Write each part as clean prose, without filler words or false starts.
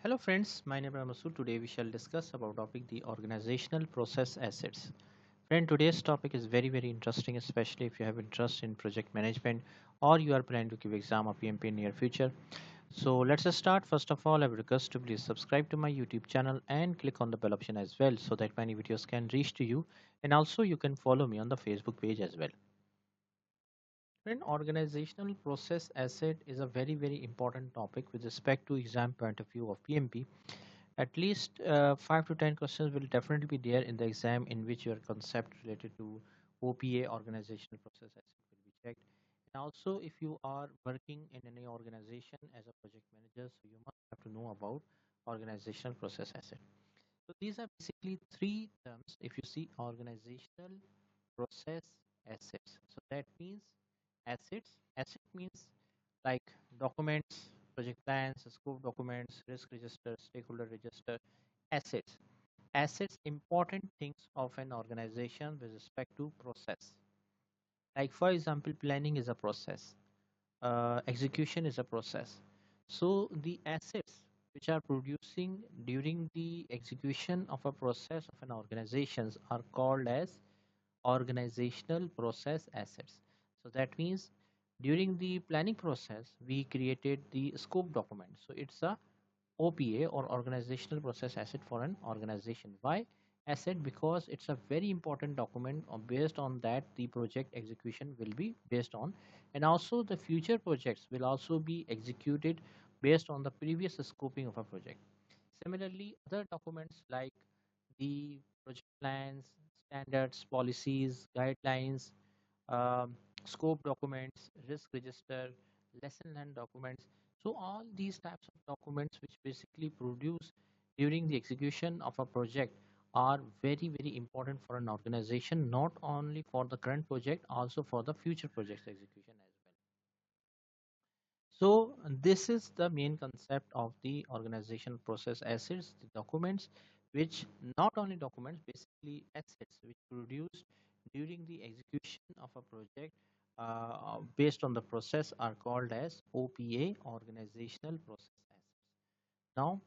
Hello friends, my name is Masood. Today we shall discuss about topic the organizational process assets. Friend, today's topic is very interesting, especially if you have interest in project management or you are planning to give exam or PMP in near future. So let's just start. First of all, I would request to please subscribe to my YouTube channel and click on the bell option as well so that many videos can reach to you, and also you can follow me on the Facebook page as well. Friend, organizational process asset is a very important topic with respect to exam point of view of PMP. At least 5 to 10 questions will definitely be there in the exam in which your concept related to OPA, organizational process asset, will be checked. And also, if you are working in any organization as a project manager, so you must have to know about organizational process asset. So these are basically three terms. If you see organizational process assets, so that means assets. Asset means like documents, project plans, scope documents, risk register, stakeholder register. Assets. Assets, important things of an organization with respect to process. Like for example, planning is a process, execution is a process. So the assets which are producing during the execution of a process of an organization are called as organizational process assets. So that means during the planning process, we created the scope document. So it's a OPA or organizational process asset for an organization. Why asset? Because it's a very important document based on that the project execution will be based on, and also the future projects will also be executed based on the previous scoping of a project. Similarly, other documents like the project plans, standards, policies, guidelines, um, scope documents, risk register, lesson learned documents. So all these types of documents which basically produce during the execution of a project are very important for an organization, not only for the current project, also for the future projects execution as well. So this is the main concept of the organization process assets, the documents, which not only documents, basically assets which produced during the execution of a project based on the process are called as OPA, organizational process assets. Now,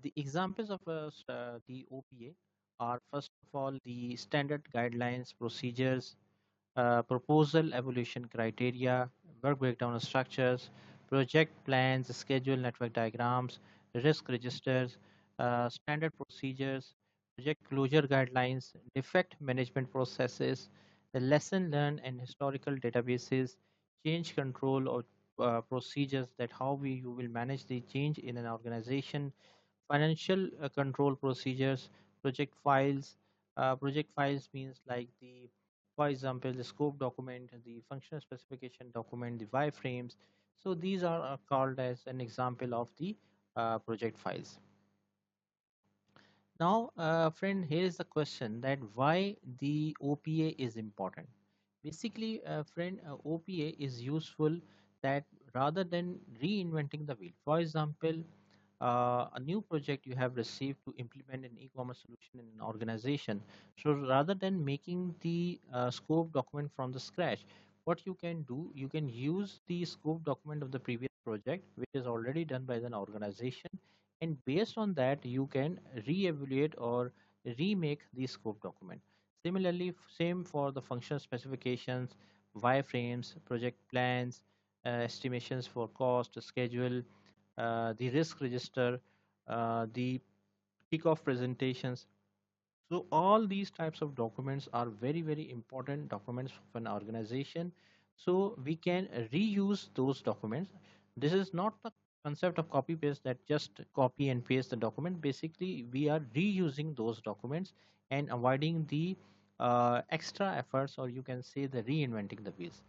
the examples of the OPA are first of all the standard guidelines, procedures, proposal evaluation criteria, work breakdown structures, project plans, schedule network diagrams, risk registers, standard procedures, project closure guidelines, defect management processes, the lesson learned and historical databases, change control or procedures that how you will manage the change in an organization, financial control procedures, project files. Project files means like the, for example, the scope document, the functional specification document, the wireframes. So these are called as an example of the project files. Now, friend, here is the question that why the OPA is important. Basically, friend, OPA is useful that rather than reinventing the wheel. For example, a new project you have received to implement an e-commerce solution in an organization. So rather than making the scope document from the scratch, what you can do, you can use the scope document of the previous project, which is already done by an organization, and based on that, you can re-evaluate or remake the scope document. Similarly, same for the functional specifications, wireframes, project plans, estimations for cost, schedule, the risk register, the kickoff presentations. So all these types of documents are very important documents of an organization. So we can reuse those documents. This is not the concept of copy paste that just copy and paste the document. Basically, we are reusing those documents and avoiding the extra efforts, or you can say the reinventing the wheels.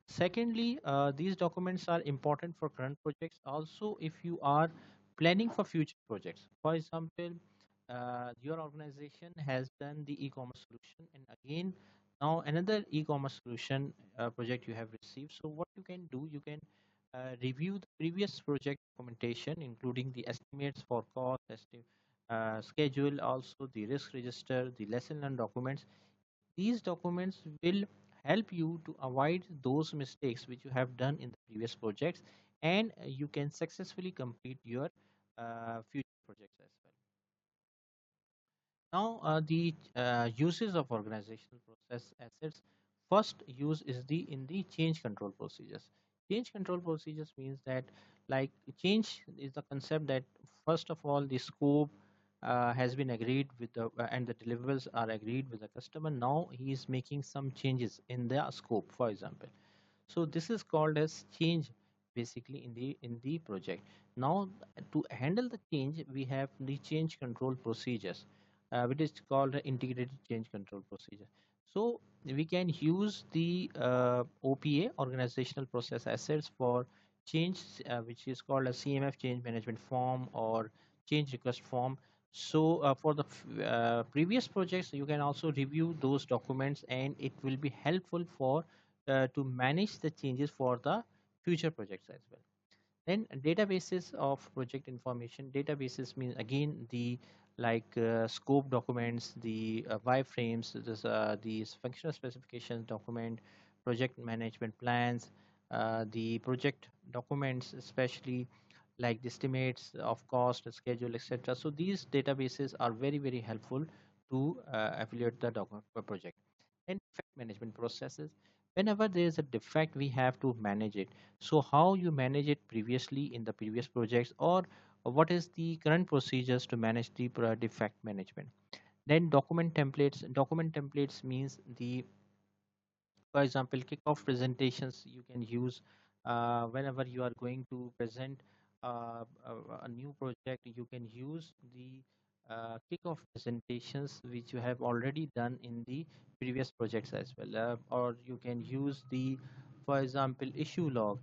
Secondly, these documents are important for current projects. Also, if you are planning for future projects, for example, your organization has done the e-commerce solution, and again, now another e-commerce solution project you have received. So what you can do, you can review the previous project documentation, including the estimates for cost, schedule, also the risk register, the lesson learned documents. These documents will help you to avoid those mistakes which you have done in the previous projects, and you can successfully complete your future projects as well. Now, the uses of organizational process assets. First use is the in the change control procedures. Change control procedures means that, like, change is the concept that first of all the scope has been agreed with the and the deliverables are agreed with the customer. Now he is making some changes in the scope, for example. So this is called as change, basically in the project. Now, to handle the change, we have the change control procedures, which is called the integrated change control procedure. So we can use the OPA, organizational process assets, for change, which is called a CMF, change management form, or change request form. So for the previous projects, you can also review those documents, and it will be helpful for to manage the changes for the future projects as well. Then databases of project information. Databases mean again the, like, scope documents, the wireframes, these functional specifications document, project management plans, the project documents, especially like the estimates of cost, schedule, etc. So these databases are very very helpful to evaluate the project. And defect management processes. Whenever there is a defect, we have to manage it. So how you manage it previously in the previous projects, or what is the current procedures to manage the defect management. Then document templates. Document templates means the, for example, kickoff presentations you can use whenever you are going to present a new project. You can use the kickoff presentations which you have already done in the previous projects as well, or you can use the, for example, issue log.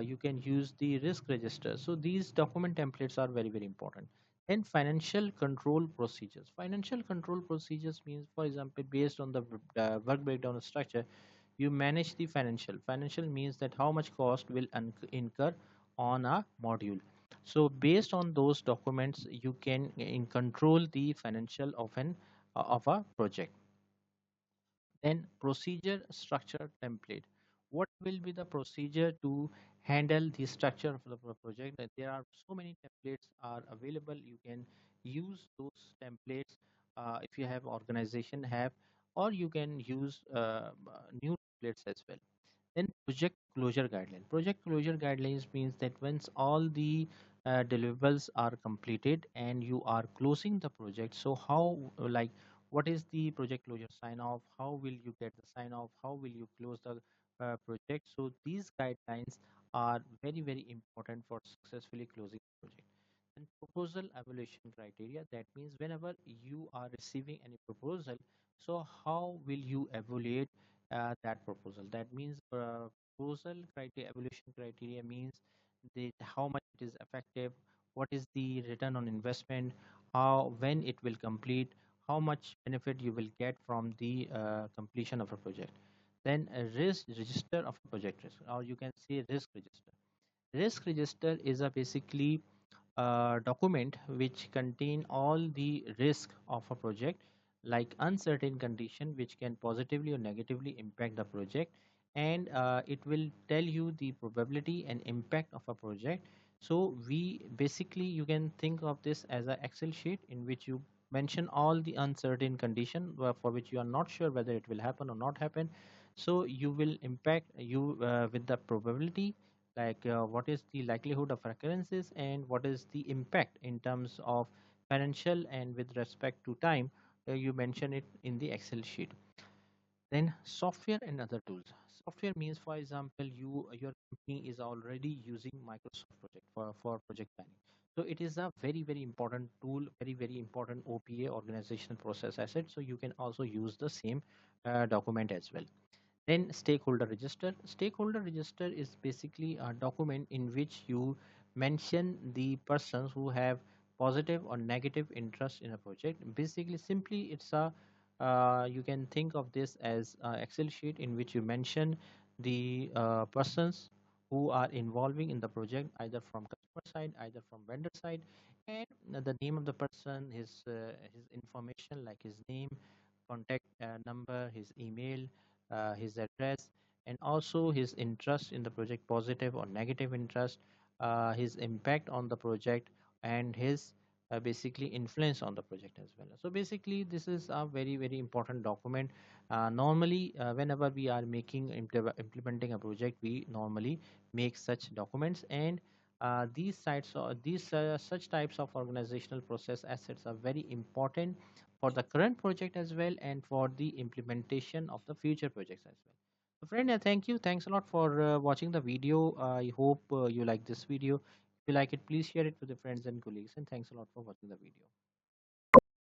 You can use the risk register. So these document templates are very very important. And financial control procedures. Financial control procedures means, for example, based on the work breakdown structure, you manage the financial. Financial means that how much cost will incur on a module. So based on those documents, you can in control the financial of a project. Then procedure structure template. What will be the procedure to handle the structure of the project? There are so many templates are available. You can use those templates if you have organization have, or you can use new templates as well. Then project closure guideline. Project closure guidelines means that once all the deliverables are completed and you are closing the project, so how, like, what is the project closure sign off? How will you get the sign off? How will you close the project? So these guidelines are very very important for successfully closing the project. And proposal evaluation criteria. That means whenever you are receiving any proposal, so how will you evaluate that proposal? That means proposal criteria, evaluation criteria means the how much it is effective, what is the return on investment, how, when it will complete, how much benefit you will get from the completion of a project. Then a risk register of a project risk, or you can say risk register. Risk register is a basically document which contain all the risk of a project, like uncertain condition which can positively or negatively impact the project, and it will tell you the probability and impact of a project. So we basically, you can think of this as an Excel sheet in which you mention all the uncertain condition for which you are not sure whether it will happen or not happen. So you will impact you with the probability, like what is the likelihood of occurrences and what is the impact in terms of financial and with respect to time. You mention it in the Excel sheet. Then software and other tools. Software means, for example, your company is already using Microsoft project for project planning. So it is a very very important tool, very very important OPA, organizational process asset. So you can also use the same document as well. Then stakeholder register. Stakeholder register is basically a document in which you mention the persons who have positive or negative interest in a project. Basically, simply it's a you can think of this as a Excel sheet in which you mention the persons who are involving in the project, either from customer side, either from vendor side, and the name of the person, his information like his name, contact number, his email, his address, and also his interest in the project, positive or negative interest, his impact on the project, and his basically influence on the project as well. So basically this is a very very important document. Normally whenever we are making implementing a project, we normally make such documents, and these sites or these such types of organizational process assets are very important for the current project as well, and for the implementation of the future projects as well. So friend, thank you, thanks a lot for watching the video. I hope you like this video. If you like it, please share it with your friends and colleagues. And thanks a lot for watching the video.